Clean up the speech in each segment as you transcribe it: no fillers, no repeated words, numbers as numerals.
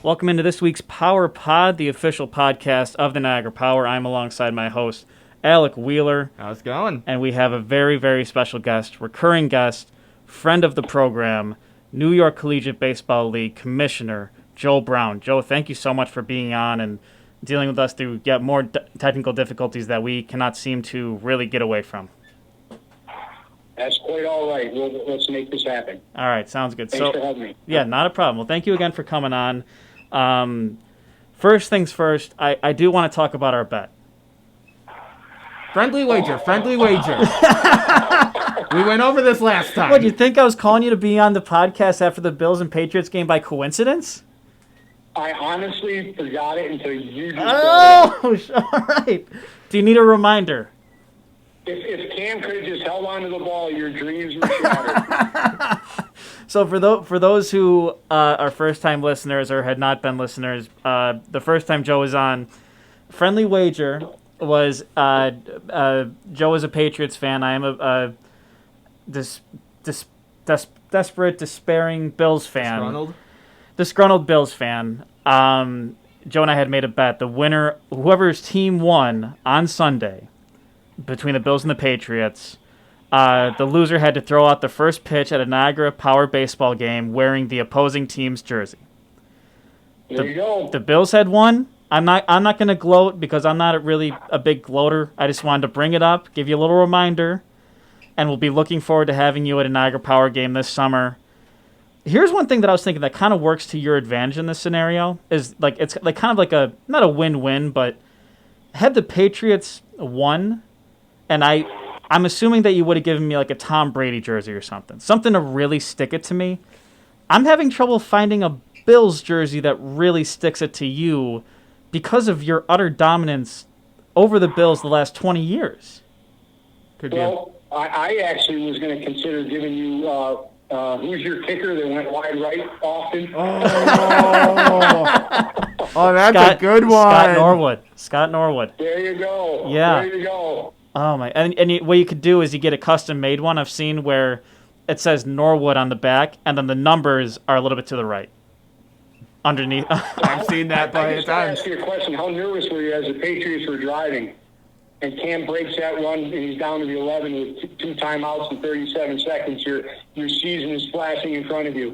Welcome into this week's Power Pod, the official podcast of the Niagara Power. I'm alongside my host, Alec Wheeler. How's it going? And we have a very, very special guest, recurring guest, friend of the program, New York Collegiate Baseball League Commissioner, Joe Brown. Joe, thank you so much for being on and dealing with us through yet more technical difficulties that we cannot seem to really get away from. That's quite all right. Let's make this happen. All right, sounds good. Thanks for having me. Yeah, not a problem. Well, thank you again for coming on. First things first, I do want to talk about our bet. Friendly wager. We went over this last time. What, do you think I was calling you to be on the podcast after the Bills and Patriots game by coincidence? I honestly forgot it until you just all right. Do you need a reminder? If Cam could have just held on to the ball, your dreams were shattered. So for those who are first-time listeners or had not been listeners, the first time Joe was on, Friendly Wager was Joe is a Patriots fan. I am a desperate, despairing Bills fan. Disgruntled Bills fan. Joe and I had made a bet. The winner, whoever's team won on Sunday, between the Bills and the Patriots, the loser had to throw out the first pitch at a Niagara Power baseball game wearing the opposing team's jersey. There you go. The Bills had won. I'm not going to gloat because I'm not really a big gloater. I just wanted to bring it up, give you a little reminder, and we'll be looking forward to having you at a Niagara Power game this summer. Here's one thing that I was thinking that kind of works to your advantage in this scenario is like it's like kind of like a not a win-win, but had the Patriots won. And I'm assuming that you would have given me like a Tom Brady jersey or something to really stick it to me. I'm having trouble finding a Bills jersey that really sticks it to you because of your utter dominance over the Bills the last 20 years. Well, I actually was going to consider giving you who's your kicker that went wide right often. Oh, that's a good one. Scott Norwood. There you go. Yeah. There you go. Oh my! And what you could do is you get a custom-made one. I've seen where it says Norwood on the back, and then the numbers are a little bit to the right, underneath. I've seen that by I just want to ask you a question. How nervous were you as the Patriots were driving, and Cam breaks that run, and he's down to the 11 with two timeouts in 37 seconds? Your season is flashing in front of you.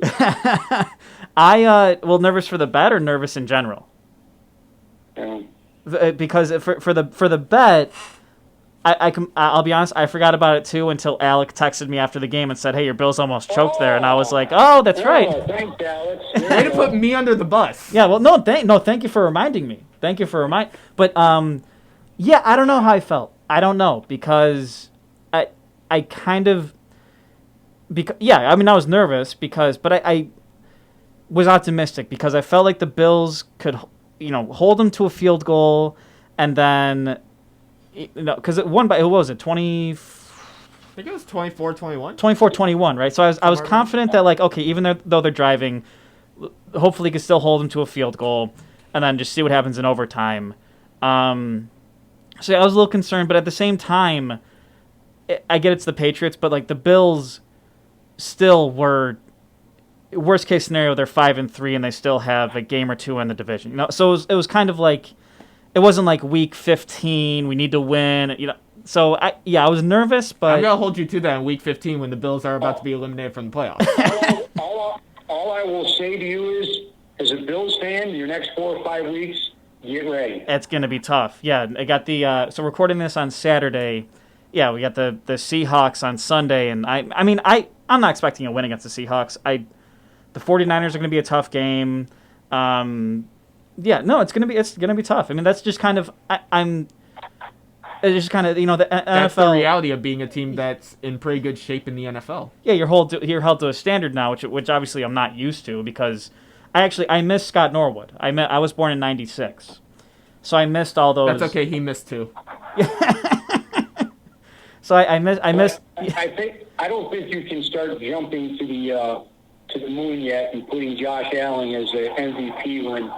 Nervous for the bet or nervous in general? Because for the bet. I'll be honest, I forgot about it too until Alec texted me after the game and said, "Hey, your Bills almost choked there," and I was like, "Oh, that's right." Thanks, Alex. Way to put me under the bus. Yeah, well, thank you for reminding me. But yeah, I don't know how I felt. I don't know because I kind of I was nervous but I was optimistic because I felt like the Bills could hold them to a field goal and then. Because it won by, who was it, 20? I think it was 24-21. 24-21, right? So I was confident that, like, okay, even though they're driving, hopefully you can still hold them to a field goal and then just see what happens in overtime. So yeah, I was a little concerned, but at the same time, I get it's the Patriots, but, like, the Bills still were, worst case scenario, they're 5-3 and they still have a game or two in the division. So it was kind of like, it wasn't like week 15, we need to win, So, I was nervous, but... I'm going to hold you to that in week 15 when the Bills are about to be eliminated from the playoffs. all I will say to you is, as a Bills fan, your next 4 or 5 weeks, get ready. It's going to be tough. Yeah, I got the... so recording this on Saturday, yeah, we got the Seahawks on Sunday, and I'm not expecting a win against the Seahawks. The 49ers are going to be a tough game. Yeah, no, it's gonna be tough. I mean, that's just kind of it's just kind of the NFL. That's the reality of being a team that's in pretty good shape in the NFL. Yeah, you're held to a standard now, which obviously I'm not used to because I missed Scott Norwood. I was born in '96, so I missed all those. That's okay. He missed too. So I missed. I don't think you can start jumping to the moon yet and putting Josh Allen as the MVP when.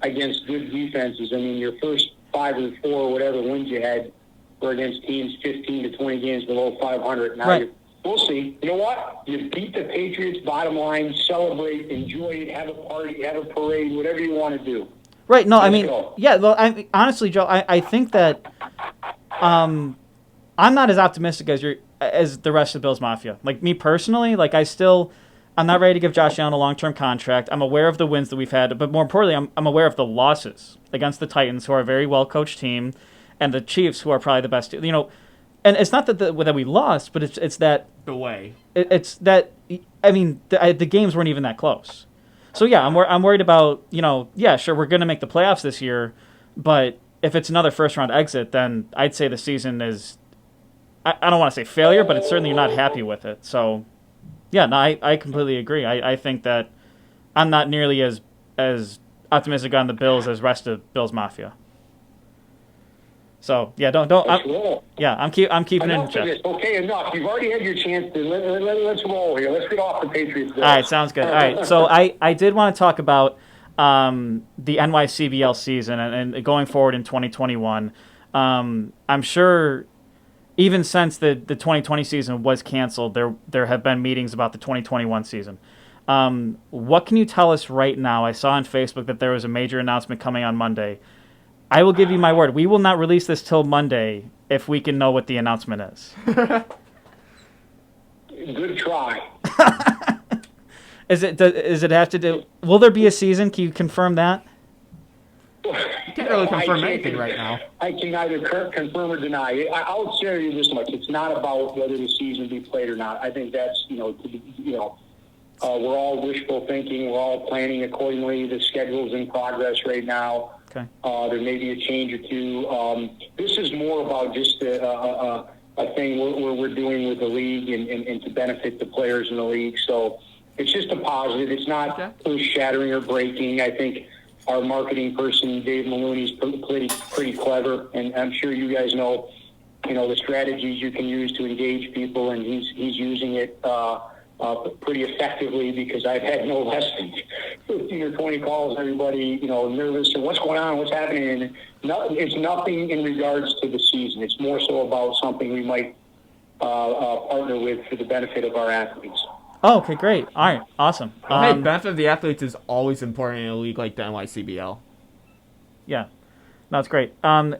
Against good defenses. I mean, your first 5 or 4 or whatever wins you had were against teams 15 to 20 games below 500. Now right. We'll see. You know what? You beat the Patriots, bottom line, celebrate, enjoy it, have a party, have a parade, whatever you want to do. Right. No, I Let's mean, go. yeah. Well, honestly, Joe, I think that I'm not as optimistic as the rest of the Bills Mafia. Like me personally, like I'm not ready to give Josh Allen a long-term contract. I'm aware of the wins that we've had, but more importantly, I'm aware of the losses against the Titans, who are a very well-coached team, and the Chiefs, who are probably the best. You know, and it's not that we lost, but it's that The way. it's that. I mean, the games weren't even that close. So yeah, I'm worried about, yeah, sure, we're going to make the playoffs this year, but if it's another first round exit, then I'd say the season is, I don't want to say failure, but it's certainly not happy with it. So yeah, no, I completely agree. I think that I'm not nearly as optimistic on the Bills as rest of Bills Mafia. So yeah, Let's roll. yeah, I'm keeping it in Enough of check. this. Okay, enough. You've already had your chance to let's roll here. Let's get off the Patriots. All right, sounds good. All right, so I did want to talk about the NYCBL season and going forward in 2021. I'm sure even since the 2020 season was canceled, there have been meetings about the 2021 season. What can you tell us right now? I saw on Facebook that there was a major announcement coming on Monday. I will give you my word. We will not release this till Monday if we can know what the announcement is. Good try. Does it have to do? Will there be a season? Can you confirm that? You can't really confirm I anything right now. I can neither confirm or deny. I'll tell you this much: it's not about whether the season be played or not. I think that's we're all wishful thinking. We're all planning accordingly. The schedule's in progress right now. Okay. There may be a change or two. This is more about just a thing we're doing with the league and to benefit the players in the league. So it's just a positive. It's not earth-shattering or breaking. I think our marketing person, Dave Maloney's pretty clever, and I'm sure you guys know, the strategies you can use to engage people, and he's using it pretty effectively, because I've had no less than 15 or 20 calls, everybody, nervous, or what's going on, what's happening. And it's nothing in regards to the season. It's more so about something we might partner with for the benefit of our athletes. Oh, okay, great. All right, awesome. Hey, benefit of the athletes is always important in a league like the NYCBL. Yeah, that's great. Has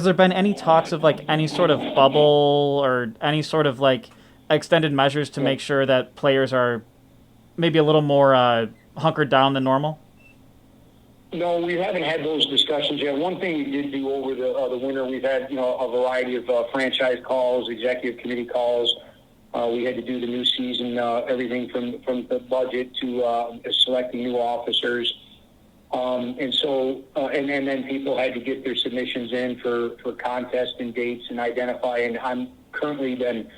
there been any talks of like any sort of bubble or any sort of like extended measures to make sure that players are maybe a little more hunkered down than normal? No, we haven't had those discussions yet. One thing we did do over the winter, we've had a variety of franchise calls, executive committee calls. We had to do the new season, everything from the budget to selecting new officers. And then people had to get their submissions in for contests and dates and identify. And I'm currently been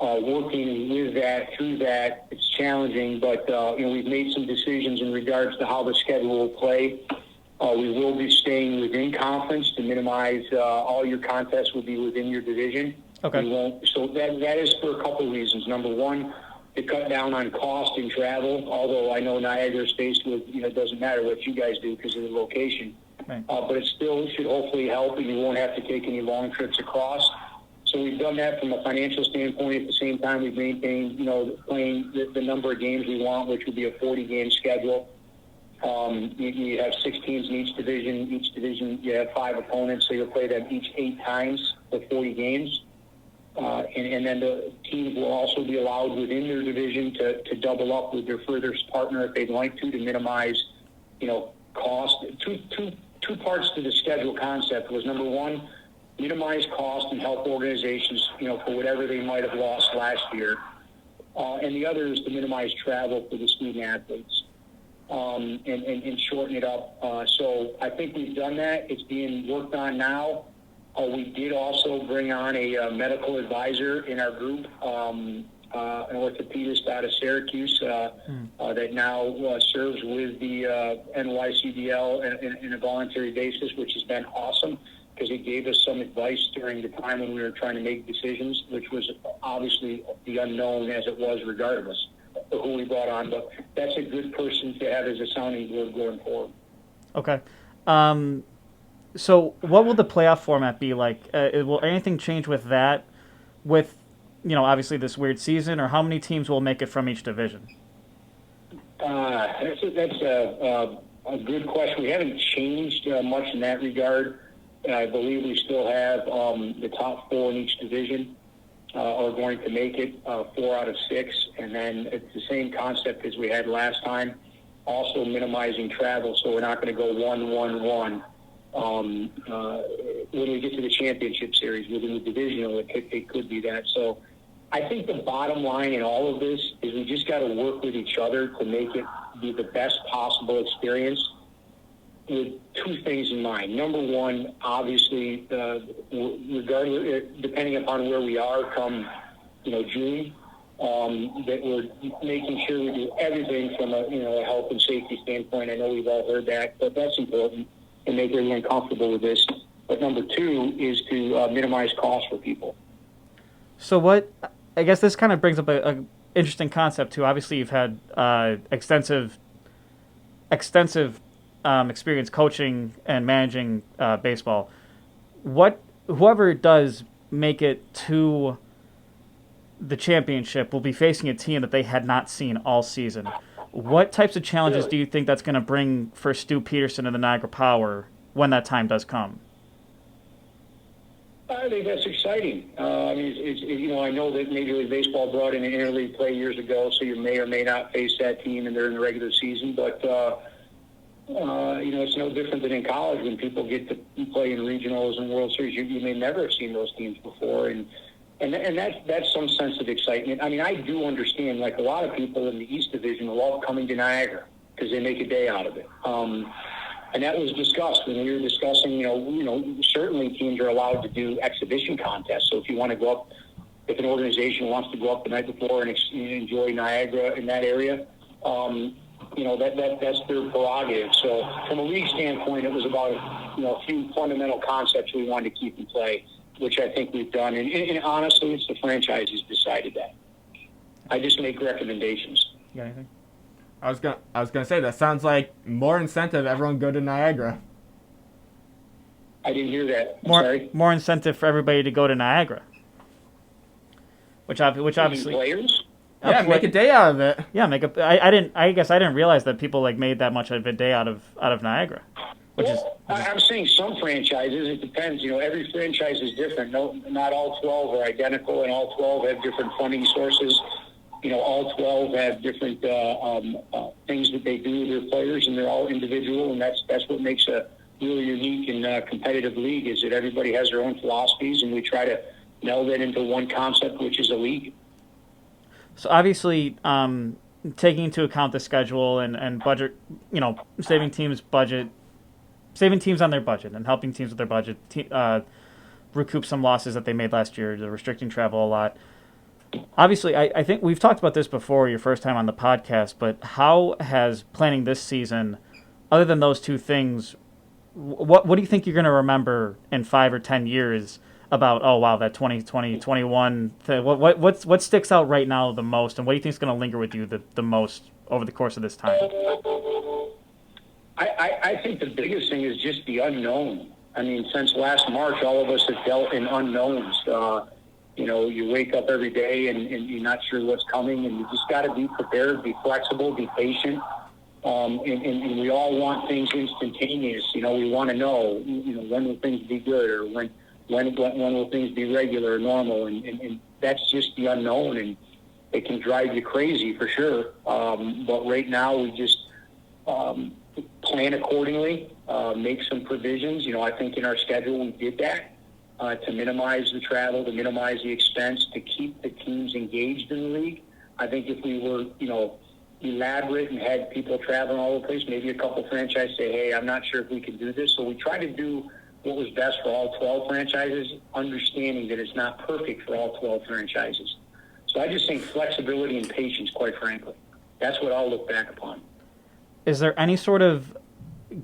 working with that, through that. It's challenging, but we've made some decisions in regards to how the schedule will play. We will be staying within conference to minimize all your contests will be within your division. Okay. We won't, so that is for a couple of reasons. Number one, to cut down on cost and travel, although I know Niagara is faced with, it doesn't matter what you guys do because of the location. Right. But it still should hopefully help, and you won't have to take any long trips across. So we've done that from a financial standpoint. At the same time, we've maintained, playing the number of games we want, which would be a 40-game schedule. You have 6 teams in each division. Each division, you have 5 opponents, so you'll play them each 8 times for 40 games. And then the teams will also be allowed within their division to double up with their furthest partner if they'd like to minimize, cost. Two parts to the schedule concept was, number one, minimize cost and help organizations, for whatever they might have lost last year. And the other is to minimize travel for the student athletes and shorten it up. So I think we've done that. It's being worked on now. We did also bring on a medical advisor in our group, an orthopedist out of Syracuse that now serves with the NYCBL in a voluntary basis, which has been awesome because it gave us some advice during the time when we were trying to make decisions, which was obviously the unknown as it was regardless of who we brought on. But that's a good person to have as a sounding board going forward. Okay. So what will the playoff format be like? Will anything change with that? With obviously this weird season, or how many teams will make it from each division? That's a good question. We haven't changed much in that regard. I believe we still have the top 4 in each division are going to make it, 4 out of 6. And then it's the same concept as we had last time, also minimizing travel, so we're not going to go 1-1-1. When we get to the championship series within the divisional, it could be that. So I think the bottom line in all of this is we just got to work with each other to make it be the best possible experience with 2 things in mind. Number one, obviously, regardless, depending upon where we are come, June, that we're making sure we do everything from a health and safety standpoint. I know we've all heard that, but that's important, and make everyone comfortable with this. But number 2 is to minimize costs for people. So I guess this kind of brings up a interesting concept too. Obviously, you've had extensive experience coaching and managing baseball. Whoever does make it to the championship will be facing a team that they had not seen all season. What types of challenges do you think that's going to bring for Stu Peterson and the Niagara Power when that time does come? I think that's exciting. I know that Major League Baseball brought in an interleague play years ago, so you may or may not face that team, and they're in the regular season. But it's no different than in college when people get to play in regionals and World Series. You may never have seen those teams before, and that's some sense of excitement. I mean, I do understand, like a lot of people in the East Division love coming to Niagara because they make a day out of it. And that was discussed when we were discussing, certainly teams are allowed to do exhibition contests. So if you want to go up, if an organization wants to go up the night before and enjoy Niagara in that area, that's their prerogative. So from a league standpoint, it was about a few fundamental concepts we wanted to keep in play, which I think we've done. And honestly, it's the franchises decided that. I just make recommendations. You got anything? I was gonna say that sounds like more incentive. Everyone go to Niagara. I didn't hear that. Sorry. More incentive for everybody to go to Niagara. Which obviously players. Yeah, make a day out of it. Yeah, I guess I didn't realize that people made that much of a day out of Niagara. I'm saying some franchises. It depends. Every franchise is different. No, not all 12 are identical, and all 12 have different funding sources. All 12 have different things that they do with their players, and they're all individual, and that's what makes a really unique and competitive league, is that everybody has their own philosophies, and we try to meld that into one concept, which is a league. So obviously, taking into account the schedule and budget, saving teams on their budget and helping teams with their budget, recoup some losses that they made last year, restricting travel a lot. Obviously, I think we've talked about this before, your first time on the podcast, but how has planning this season, other than those 2 things, what do you think you're going to remember in 5 or 10 years about, oh, wow, that 2020, 21 thing? What sticks out right now the most, and what do you think is going to linger with you the most over the course of this time? I think the biggest thing is just the unknown. I mean, since last March, all of us have dealt in unknowns. You wake up every day and you're not sure what's coming, and you just got to be prepared, be flexible, be patient. And we all want things instantaneous. We want to know, when will things be good, or when will things be regular or normal, and that's just the unknown, and it can drive you crazy for sure. But right now we just plan accordingly, make some provisions. I think in our schedule we did that. To minimize the travel, to minimize the expense, to keep the teams engaged in the league. I think if we were, elaborate and had people traveling all over the place, maybe a couple franchises say, hey, I'm not sure if we can do this. So we try to do what was best for all 12 franchises, understanding that it's not perfect for all 12 franchises. So I just think flexibility and patience, quite frankly. That's what I'll look back upon. Is there any sort of,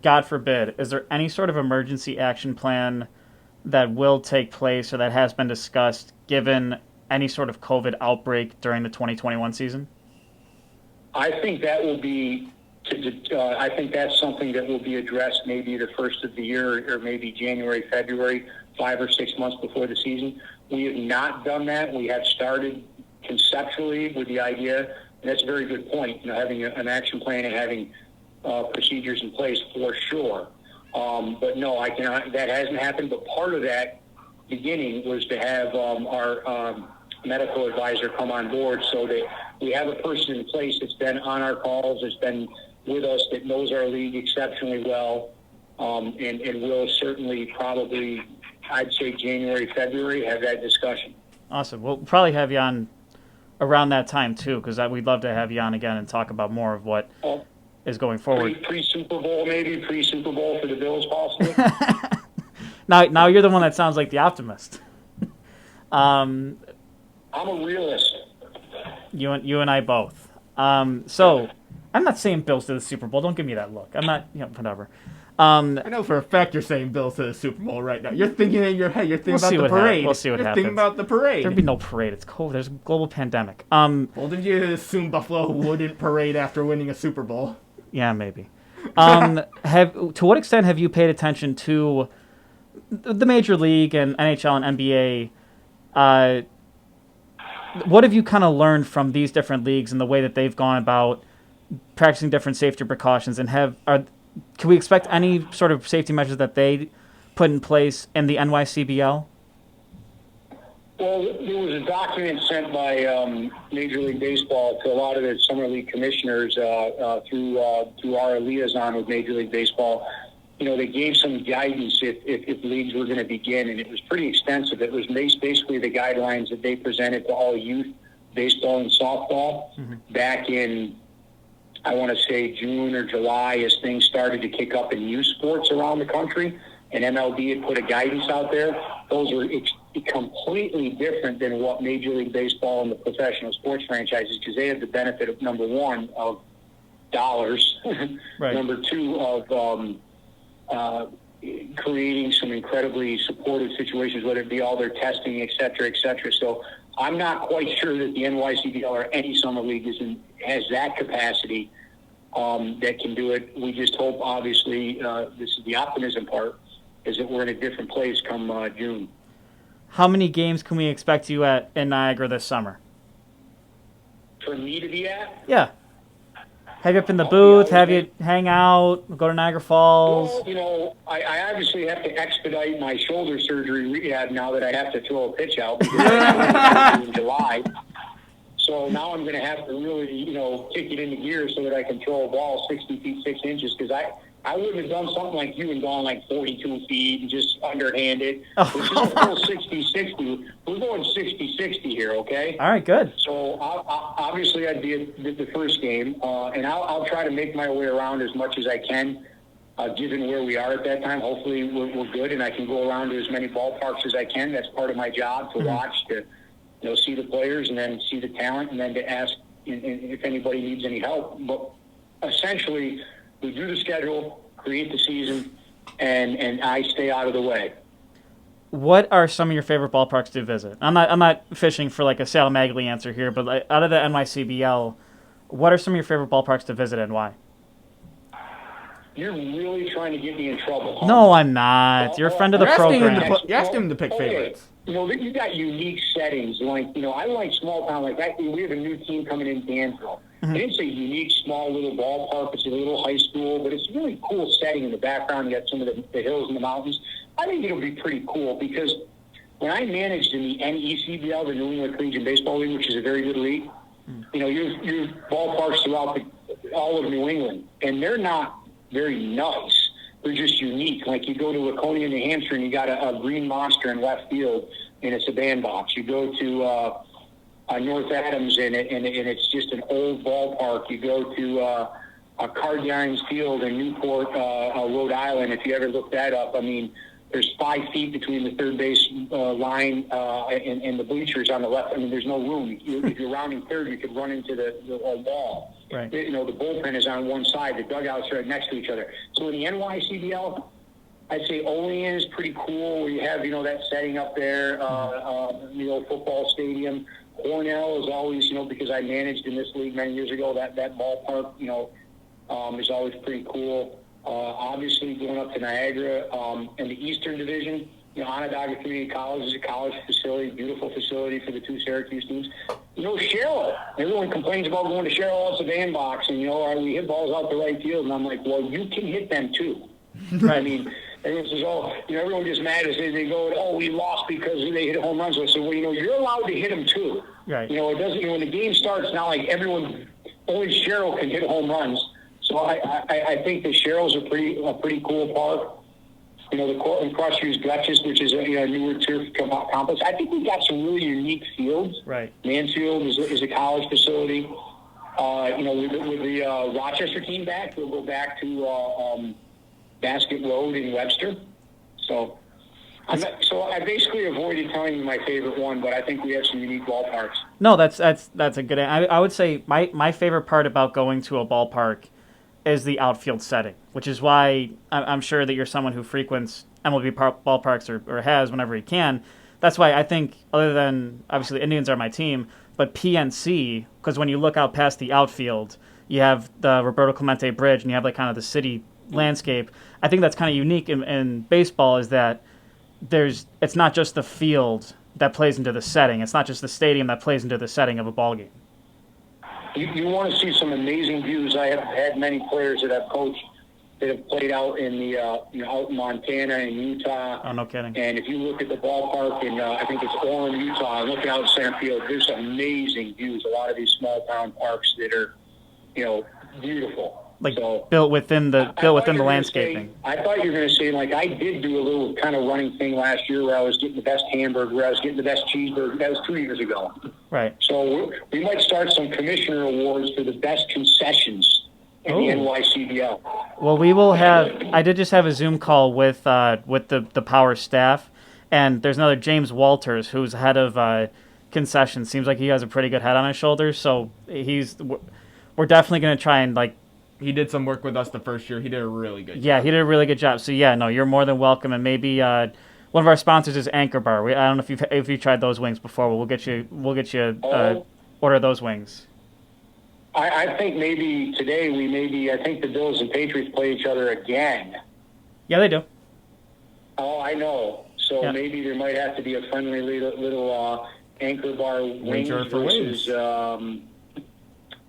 God forbid, emergency action plan that will take place or that has been discussed given any sort of COVID outbreak during the 2021 season? I think that will be. I think that's something that will be addressed maybe the first of the year, or maybe January, February, 5 or 6 months before the season. We have not done that. We have started conceptually with the idea, and that's a very good point, having an action plan and having procedures in place for sure. But no, I cannot. That hasn't happened. But part of that beginning was to have our medical advisor come on board, so that we have a person in place that's been on our calls, that's been with us, that knows our league exceptionally well, and will certainly probably, I'd say January, February, have that discussion. Awesome. We'll probably have you on around that time too, because we'd love to have you on again and talk about more of what is going forward. Pre-Super Bowl, maybe pre-Super Bowl for the Bills, possibly. Now you're the one that sounds like the optimist. I'm a realist. You and I both. So I'm not saying Bills to the Super Bowl. Don't give me that look. I'm not. Whatever. I know for a fact you're saying Bills to the Super Bowl right now. You're thinking in your head. You're thinking about the parade. We'll see what you're happens. Thinking about the parade. There'd be no parade. It's cold. There's a global pandemic. Well, did you assume Buffalo wouldn't parade after winning a Super Bowl? Yeah, maybe. To what extent have you paid attention to the Major League and NHL and NBA? What have you kind of learned from these different leagues and the way that they've gone about practicing different safety precautions? And can we expect any sort of safety measures that they put in place in the NYCBL? Well, there was a document sent by Major League Baseball to a lot of the summer league commissioners through our liaison with Major League Baseball. They gave some guidance if leagues were going to begin, and it was pretty extensive. It was basically the guidelines that they presented to all youth baseball and softball back in, I want to say, June or July, as things started to kick up in youth sports around the country, and MLB had put a guidance out there. Those were completely different than what Major League Baseball and the professional sports franchises, because they have the benefit of, number one, of dollars, right. Number two, of creating some incredibly supportive situations, whether it be all their testing, et cetera, et cetera. So I'm not quite sure that the NYCBL or any summer league has that capacity that can do it. We just hope, obviously, this is the optimism part, is that we're in a different place come June. How many games can we expect you at in Niagara this summer? For me to be at? Yeah. Have you up in the booth? Have you hang out? Go to Niagara Falls? Well, I obviously have to expedite my shoulder surgery rehab now that I have to throw a pitch out because I in July. So now I'm going to have to really, kick it into gear so that I can throw a ball 60 feet 6 inches, because I wouldn't have done something like you and gone like 42 feet and just underhanded. Which is a full 60-60. We're going 60-60 here, okay? All right, good. So obviously I'd be at the first game, and I'll try to make my way around as much as I can, given where we are at that time. Hopefully we're good, and I can go around to as many ballparks as I can. That's part of my job, to watch, to see the players and then see the talent, and then to ask if anybody needs any help. But essentially, we do the schedule, create the season, and I stay out of the way. What are some of your favorite ballparks to visit? I'm not fishing for like a Sal Magli answer here, but out of the NYCBL, what are some of your favorite ballparks to visit and why? You're really trying to get me in trouble, huh? No, I'm not. You're a friend of the program. You asked him to pick favorites. You got unique settings. I like small town. Like that, we have a new team coming in Danville. Mm-hmm. It's a unique, small little ballpark. It's a little high school, but it's a really cool setting in the background. You got some of the hills and the mountains. I think it'll be pretty cool, because when I managed in the NECBL, the New England Collegiate Baseball League, which is a very good league, your ballparks throughout all of New England, and they're not very nice. They're just unique. Like you go to Laconia, New Hampshire, and you got a green monster in left field, and it's a bandbox. You go to North Adams, and it's just an old ballpark. You go to Cardines Field in Newport, Rhode Island. If you ever look that up, I mean, there's 5 feet between the third base line and the bleachers on the left. I mean, there's no room. If you're rounding third, you could run into the wall. Right. The bullpen is on one side. The dugouts are right next to each other. So in the NYCBL, I'd say Olean is pretty cool. You have, that setting up there, football stadium. Cornell is always, because I managed in this league many years ago, that ballpark, is always pretty cool. Obviously, going up to Niagara and the Eastern Division, Onondaga Community College is a college facility, beautiful facility for the two Syracuse teams. Cheryl, everyone complains about going to Cheryl as a bandbox, and, we hit balls out the right field. And I'm like, well, you can hit them too. Right. I mean, everyone says, everyone gets mad as they go, we lost because they hit home runs. I said, well, you're allowed to hit them too. Right. It doesn't, when the game starts, not like only Cheryl can hit home runs. So I think that Cheryl's a pretty cool park. The Cortland Crushers, Dutchess, which is a newer turf complex. I think we've got some really unique fields. Right. Mansfield is a college facility. With the Rochester team back, we'll go back to Basket Road in Webster. So I basically avoided telling you my favorite one, but I think we have some unique ballparks. No, that's a good. I would say my favorite part about going to a ballpark is the outfield setting, which is why I'm sure that you're someone who frequents MLB ballparks or has whenever he can. That's why I think, other than, obviously, the Indians are my team, but PNC, because when you look out past the outfield, you have the Roberto Clemente Bridge, and you have kind of the city landscape. I think that's kind of unique in baseball, is that it's not just the field that plays into the setting. It's not just the stadium that plays into the setting of a ball game. You want to see some amazing views. I have had many players that I've coached that have played out in out in Montana and Utah. Oh, no kidding. And if you look at the ballpark in, I think it's Orland, Utah, and looking out center field, there's some amazing views. A lot of these small town parks that are, beautiful. Built within the landscaping. I thought you were going to say, I did do a little kind of running thing last year where I was getting the best hamburger, where I was getting the best cheeseburger. That was 2 years ago. Right. So we might start some commissioner awards for the best concessions in the NYCBL. Well, we will have. I did just have a Zoom call with the Power staff, and there's another James Walters who's head of concessions. Seems like he has a pretty good head on his shoulders. So we're definitely going to try and He did some work with us the first year. He did a really good job. Yeah, he did a really good job. So, you're more than welcome. And maybe one of our sponsors is Anchor Bar. I don't know if you've tried those wings before, but we'll get you order those wings. I think maybe today I think the Bills and Patriots play each other again. Yeah, they do. Oh, I know. So maybe there might have to be a friendly little Anchor Bar wings versus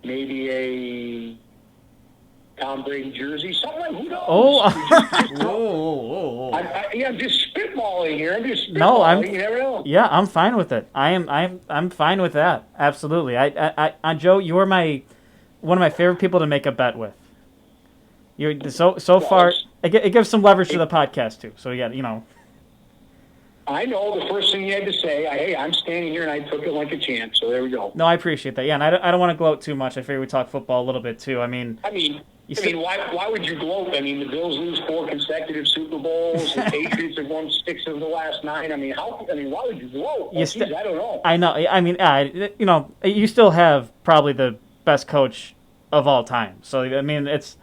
maybe a Tom Brady jersey, something like, who knows? I'm just spitballing here. You never know. Yeah, I'm fine with it. I'm fine with that. Absolutely. I Joe, you are one of my favorite people to make a bet with. You're so far. It gives some leverage to the podcast too. So I know the first thing you had to say. Hey, I'm standing here and I took it like a champ. So there we go. No, I appreciate that. Yeah, and I don't want to gloat too much. I figure we talk football a little bit too. I mean, why would you gloat? I mean, the Bills lose 4 consecutive Super Bowls. The Patriots have won 6 of the last 9. I mean, why would you gloat? I don't know. I know. I mean, you still have probably the best coach of all time. So I mean, it's.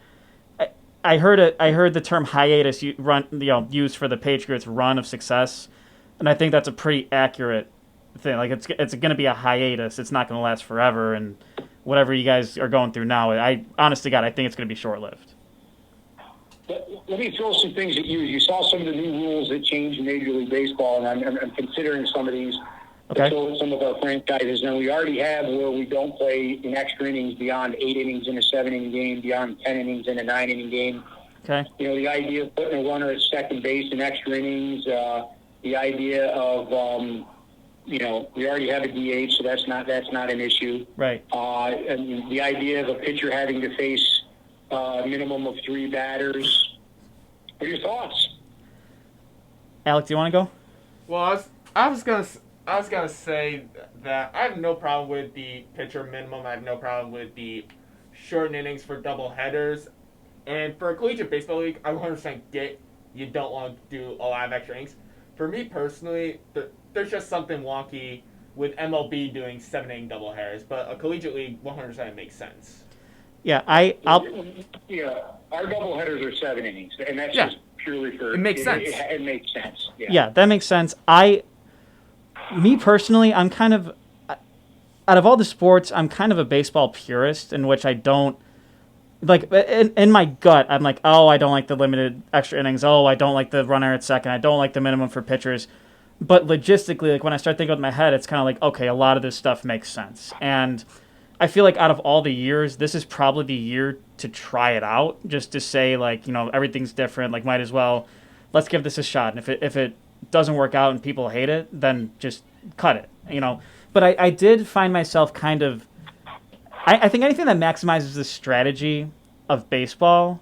I heard the term hiatus used for the Patriots' run of success, and I think that's a pretty accurate thing. It's going to be a hiatus. It's not going to last forever, and whatever you guys are going through now, honest to God, I think it's going to be short-lived. Let me throw some things at you. You saw some of the new rules that changed in Major League Baseball, and I'm considering some of these. Okay. Some of our franchises. Now, we already have where we don't play in extra innings beyond 8 innings in a 7-inning game, beyond 10 innings in a 9-inning game. Okay. The idea of putting a runner at second base in extra innings, the idea of we already have a DH, so that's not an issue. Right. And the idea of a pitcher having to face a minimum of 3 batters. What are your thoughts? Alex, do you want to go? Well, I was gonna say that I have no problem with the pitcher minimum. I have no problem with the shortened innings for double headers. And for a collegiate baseball league, I 100% get you don't want to do a lot of extra innings. For me personally, there's just something wonky with MLB doing 7-inning double headers, but a collegiate league 100% makes sense. Yeah, our double headers are 7 innings, and that's just purely for it makes sense. It makes sense. Yeah, that makes sense. Me personally, I'm kind of, out of all the sports, I'm kind of a baseball purist, in which I don't like in my gut, I'm like, oh, I don't like the limited extra innings. Oh, I don't like the runner at second. I don't like the minimum for pitchers. But logistically, like when I start thinking with my head, it's kind of like, okay, a lot of this stuff makes sense. And I feel like out of all the years, this is probably the year to try it out, just to say like, everything's different. Like, might as well, let's give this a shot. And if it doesn't work out and people hate it, then just cut it. But I did find myself kind of, I think anything that maximizes the strategy of baseball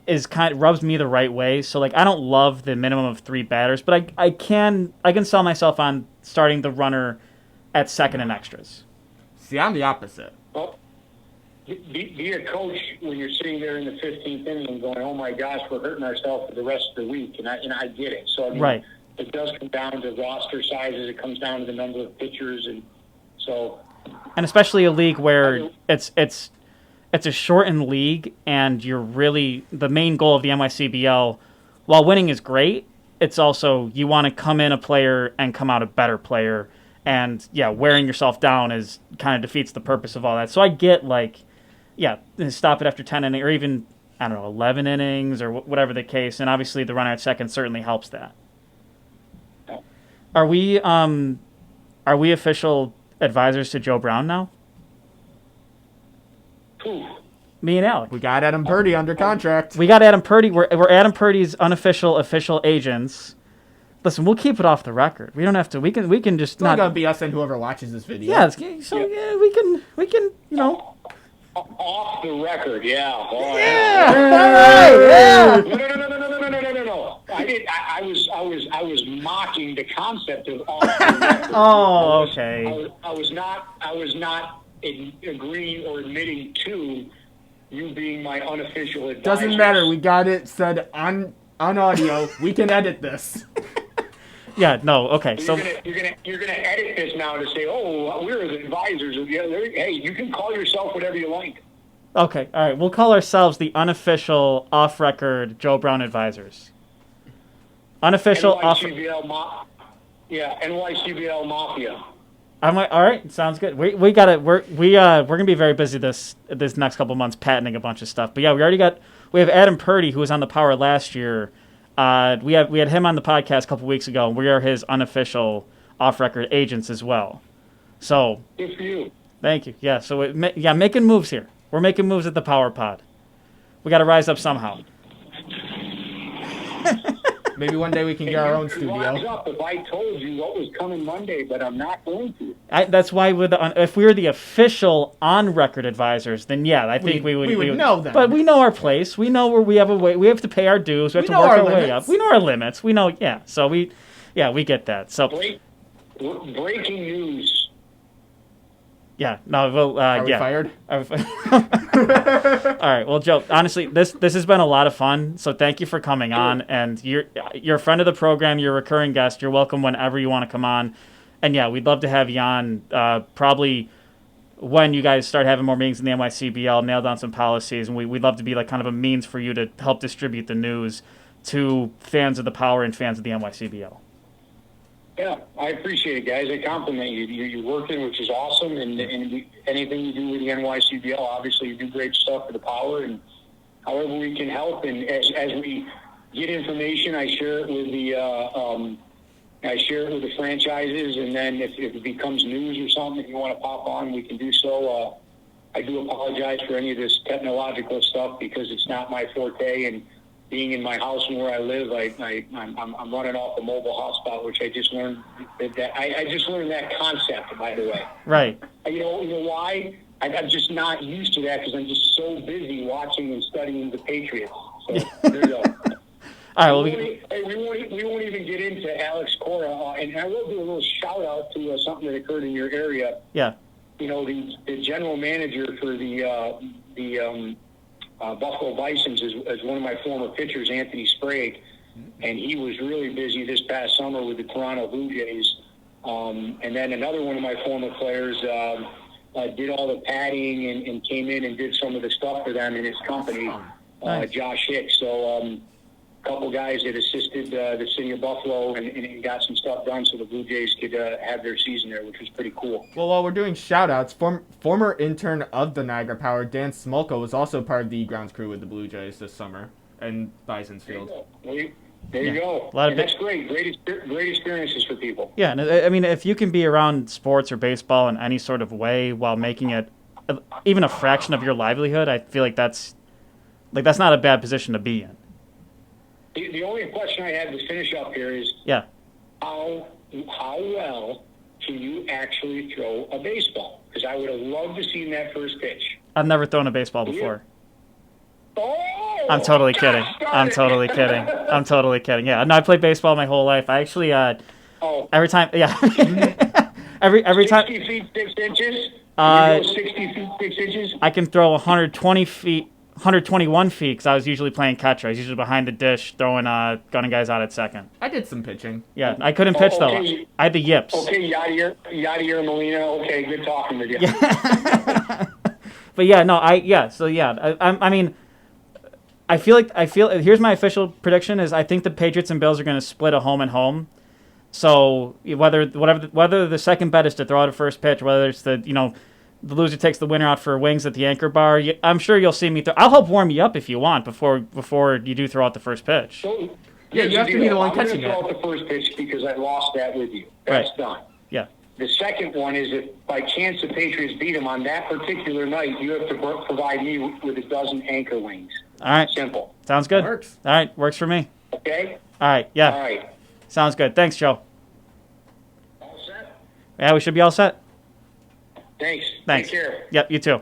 is rubs me the right way. So like I don't love the minimum of 3 batters, but I can sell myself on starting the runner at second and extras. See, I'm the opposite. Well, be a coach when you're sitting there in the 15th inning and going, oh my gosh, we're hurting ourselves for the rest of the week, and I get it. So I mean, right. It does come down to roster sizes. It comes down to the number of pitchers, and especially a league where it's a shortened league, and you're really the main goal of the NYCBL. While winning is great, it's also you want to come in a player and come out a better player, and wearing yourself down is kind of defeats the purpose of all that. So I get stop it after 10 innings or even 11 innings or whatever the case, and obviously the runner at second certainly helps that. Are we official advisors to Joe Brown now? Ooh. Me and Alec. We got Adam Purdy under contract. We got Adam Purdy. We're Adam Purdy's unofficial official agents. Listen, we'll keep it off the record. We don't have to. We can just it's not gonna be us and whoever watches this video. Yeah. We can. Off the record, yeah. Oh, yeah. No. I was mocking the concept of off the record. Oh, okay. I was not agreeing or admitting to you being my unofficial advisor. Doesn't matter. We got it said on audio. We can edit this. Yeah. No. Okay. So you're gonna edit this now to say, oh, we're the advisors of the other. Hey, you can call yourself whatever you like. Okay. All right. We'll call ourselves the unofficial off-record Joe Brown advisors. Unofficial NYCBL NYCBL Mafia. I'm like, all right, sounds good. We got it. We're gonna be very busy this next couple months patenting a bunch of stuff. But yeah, we have Adam Purdy, who was on the Power last year. We had him on the podcast a couple weeks ago, and we are his unofficial off-record agents as well. So good for you. Thank you. Yeah. So making moves here. We're making moves at the Power Pod. We got to rise up somehow. Maybe one day we can get our own studio. Rise up if I told you what was coming Monday, but I'm not going to. That's why if we were the official on-record advisors, then I think we would know them. But we know our place. We know where we have a way. We have to pay our dues. We have to work our way up. We know our limits. We know. Yeah. So we get that. So breaking news. Yeah. No. Well. Are we fired? All right. Well, Joe. Honestly, this has been a lot of fun. So thank you for coming on. And you're a friend of the program. You're a recurring guest. You're welcome whenever you want to come on. And we'd love to have you on. Probably when you guys start having more meetings in the NYCBL, nail down some policies, and we'd love to be like kind of a means for you to help distribute the news to fans of the Power and fans of the NYCBL. Yeah, I appreciate it, guys. I compliment you. You're working, which is awesome, and anything you do with the NYCBL, obviously you do great stuff for the Power, and however we can help. And as we get information, I share it with the franchises, and then if it becomes news or something, if you want to pop on, we can do so. I do apologize for any of this technological stuff because it's not my forte, and being in my house and where I live, I'm running off a mobile hotspot, which I just learned I just learned that concept, by the way. Right. You know why? I'm just not used to that because I'm just so busy watching and studying the Patriots. So there you go. All right. Well, we won't even get into Alex Cora, and I will do a little shout out to something that occurred in your area. Yeah. The general manager for the Buffalo Bisons is one of my former pitchers, Anthony Sprague, and he was really busy this past summer with the Toronto Blue Jays. And then another one of my former players did all the padding and came in and did some of the stuff for them in his company, Nice. Josh Hicks. So couple guys that assisted the city of Buffalo and got some stuff done so the Blue Jays could have their season there, which was pretty cool. Well, while we're doing shout-outs, former intern of the Niagara Power, Dan Smolka, was also part of the grounds crew with the Blue Jays this summer in Bison's Field. There you go. That's great. Great experiences for people. Yeah, and I mean, if you can be around sports or baseball in any sort of way while making it even a fraction of your livelihood, I feel like that's not a bad position to be in. The only question I had to finish up here is how well can you actually throw a baseball? Because I would have loved to see that first pitch. I've never thrown a baseball before. Oh, I'm totally kidding. I'm totally kidding. I'm totally kidding. Yeah, no, I played baseball my whole life. I actually every time, every time. 60 feet 6 inches. You go 60 feet 6 inches. I can throw 121 feet because I was usually playing catcher. I was usually behind the dish throwing gunning guys out at second. I did some pitching. Yeah, I couldn't pitch though. I had the yips. Okay, Yadier Molina. Okay, good talking with you. But yeah, no, I mean, I feel here's my official prediction is I think the Patriots and Bills are going to split a home and home. So whether the second bet is to throw out a first pitch, whether it's the loser takes the winner out for wings at the Anchor Bar, I'm sure you'll see me. I'll help warm you up if you want before you do throw out the first pitch. So, yeah, you have to be the one catching it. I'm going to throw out the first pitch because I lost that with you. That's done. Yeah. The second one is if by chance the Patriots beat them on that particular night, you have to provide me with a dozen Anchor wings. All right. Simple. Sounds good. Works. All right. Works for me. Okay? All right. Yeah. All right. Sounds good. Thanks, Joe. All set? Yeah, we should be all set. Thanks. Thanks. Take care. Yep, you too.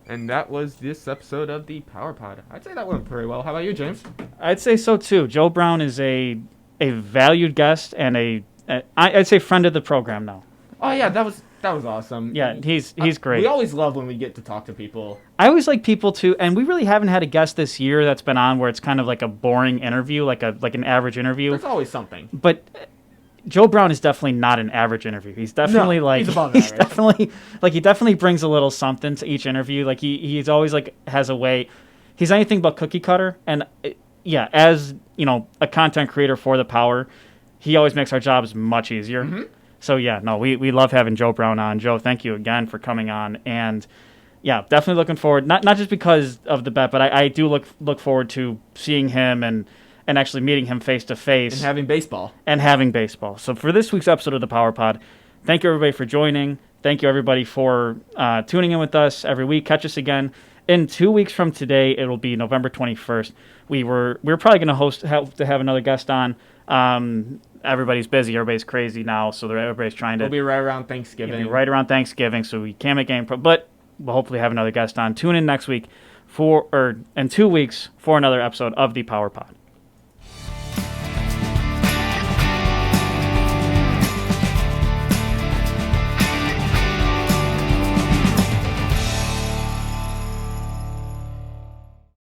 And that was this episode of the Power Pod. I'd say that went pretty well. How about you, James? I'd say so too. Joe Brown is a valued guest and I'd say friend of the program now. Oh yeah, that was awesome. Yeah, he's great. We always love when we get to talk to people. I always like people too, and we really haven't had a guest this year that's been on where it's kind of like a boring interview, like an average interview. There's always something. But Joe Brown is definitely not an average interview. He's definitely he's above average. He definitely brings a little something to each interview. Like he's always has a way. He's anything but cookie cutter, and as a content creator for the Power, he always makes our jobs much easier. Mm-hmm. So we love having Joe Brown on. Joe, thank you again for coming on, and definitely looking forward. Not just because of the bet, but I do look forward to seeing him and actually meeting him face to face. And having baseball. So for this week's episode of the Power Pod, thank you everybody for joining. Thank you everybody for tuning in with us every week. Catch us again in 2 weeks from today. It'll be November 21st. We're probably going to have another guest on. Everybody's busy. Everybody's crazy now, so everybody's trying to. We'll be right around Thanksgiving. So we can't make game, but we'll hopefully have another guest on. Tune in next week in 2 weeks for another episode of the Power Pod.